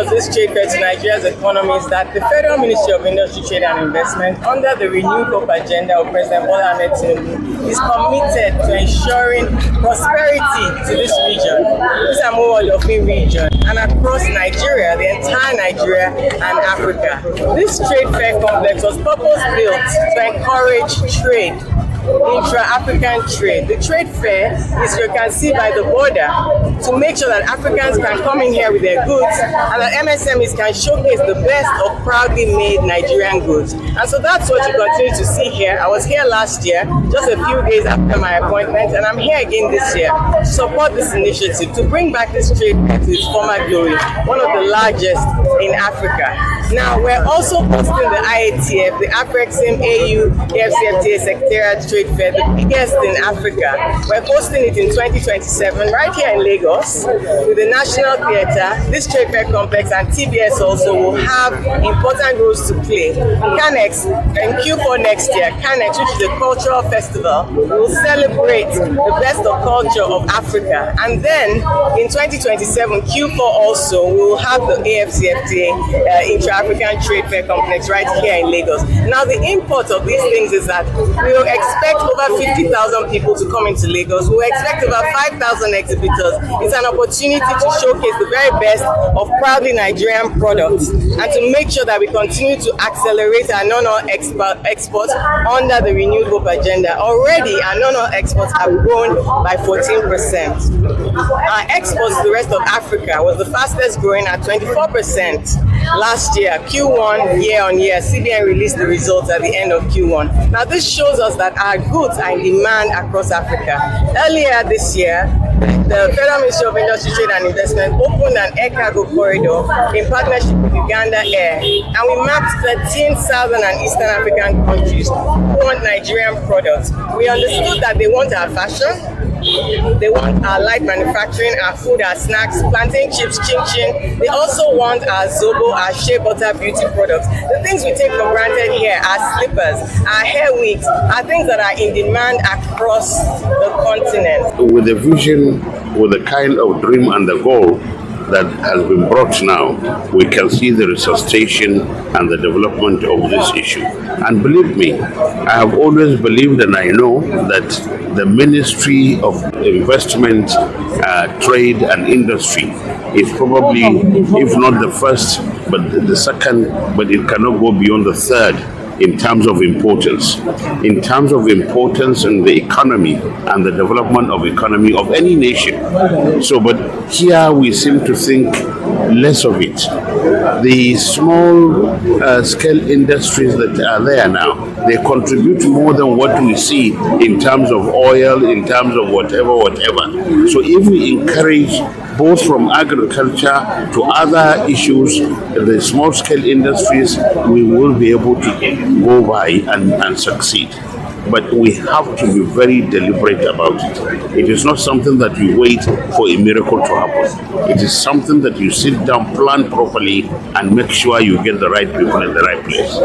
of this trade fair to Nigeria's economy is that the Federal Ministry of Industry, Trade and Investment, under the renewed hope agenda of President Bola Ahmed Tinubu, is committed to ensuring prosperity to this region, this Amuwo-Odofin region, and across Nigeria, the entire Nigeria and Africa. This trade fair complex was purpose-built to encourage trade, intra-African trade. The trade fair is, you can see by the border, to make sure that Africans can come in here with their goods and that MSMEs can showcase the best of proudly made Nigerian goods. And so that's what you continue to see here. I was here last year, just a few days after my appointment, and I'm here again this year to support this initiative, to bring back this trade fair to its former glory, one of the largest in Africa. Now, we're also hosting the IATF, the Afrexim AU AFCFTA Secretariat Trade Fair, the biggest in Africa. We're hosting it in 2027 right here in Lagos with the National Theatre. This trade fair complex and TBS also will have important roles to play. CANEX, in Q4 next year, CANEX, which is a cultural festival, will celebrate the best of culture of Africa. And then in 2027, Q4 also, we will have the AFCFTA Intra-African Trade Fair Complex right here in Lagos. Now, the import of these things is that we will expect over 50,000 people to come into Lagos. We will expect over 5,000 exhibitors. It's an opportunity to showcase the very best of proudly Nigerian products and to make sure that we continue to accelerate our non-oil exports under the renewed hope agenda. Already, our non-oil exports have grown by 14%. Our exports to the rest of Africa was the fastest growing at 24% last year, Q1 year on year. CBN released the results at the end of Q1. Now, this shows us that our goods are in demand across Africa. Earlier this year, the Federal Ministry of Industry, Trade and Investment opened an air cargo corridor in partnership with Uganda Air, and we mapped 13 southern and eastern African countries who want Nigerian products. We understood that they want our fashion, they want our light manufacturing, our food, our snacks, plantain chips, chin-chin. They also want our Zobo, our shea butter beauty products. The things we take for granted here, our slippers, our hair wigs, are things that are in demand across the continent. With the vision, with the kind of dream and the goal that has been brought now, we can see the resuscitation and the development of this issue. And believe me, I have always believed and I know that the Ministry of Investment, Trade and Industry is probably, if not the first, but the second, but it cannot go beyond the third in terms of importance. In terms of importance in the economy and the development of economy of any nation. So, but here we seem to think less of it. The small scale industries that are there now, they contribute more than what we see in terms of oil, in terms of whatever. So if we encourage both from agriculture to other issues, the small scale industries, we will be able to go by and succeed. But we have to be very deliberate about it. It is not something that you wait for a miracle to happen. It is something that you sit down, plan properly, and make sure you get the right people in the right place.